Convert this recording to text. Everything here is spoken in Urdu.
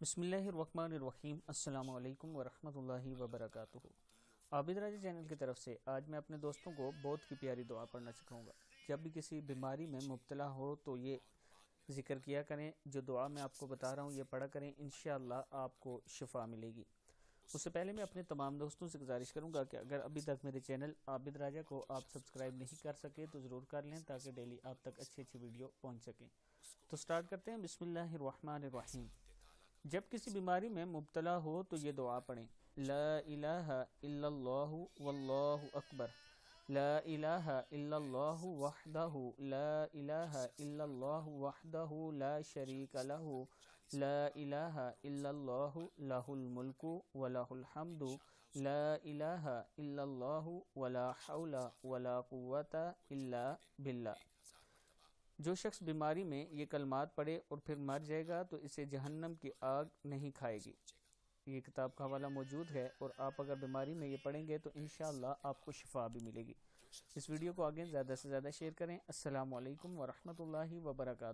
بسم اللہ الرحمن الرحیم۔ السلام علیکم ورحمۃ اللہ وبرکاتہ۔ عابد راجہ چینل کی طرف سے آج میں اپنے دوستوں کو بہت کی پیاری دعا پڑھنا سکھاؤں گا۔ جب بھی کسی بیماری میں مبتلا ہو تو یہ ذکر کیا کریں، جو دعا میں آپ کو بتا رہا ہوں یہ پڑھا کریں، انشاءاللہ آپ کو شفا ملے گی۔ اس سے پہلے میں اپنے تمام دوستوں سے گزارش کروں گا کہ اگر ابھی تک میرے چینل عابد راجہ کو آپ سبسکرائب نہیں کر سکے تو ضرور کر لیں تاکہ ڈیلی آپ تک اچھی ویڈیو پہنچ سکیں۔ تو سٹارٹ کرتے ہیں۔ بسم اللہ الرحمن الرحیم۔ جب کسی بیماری میں مبتلا ہو تو یہ دعا پڑھیں، لا الہ الا اللہ واللہ اکبر، لا الہ الا اللہ وحدہ لا الہ الا اللہ وحدہ لا شریک لہ، لا الہ الا اللہ لہ الملک ولہ الحمد، لا الہ الا اللہ ولا حول ولا قوۃ الا باللہ۔ جو شخص بیماری میں یہ کلمات پڑھے اور پھر مر جائے گا تو اسے جہنم کی آگ نہیں کھائے گی۔ یہ کتاب کا حوالہ موجود ہے، اور آپ اگر بیماری میں یہ پڑھیں گے تو انشاءاللہ آپ کو شفا بھی ملے گی۔ اس ویڈیو کو آگے زیادہ سے زیادہ شیئر کریں۔ السلام علیکم ورحمۃ اللہ وبرکاتہ۔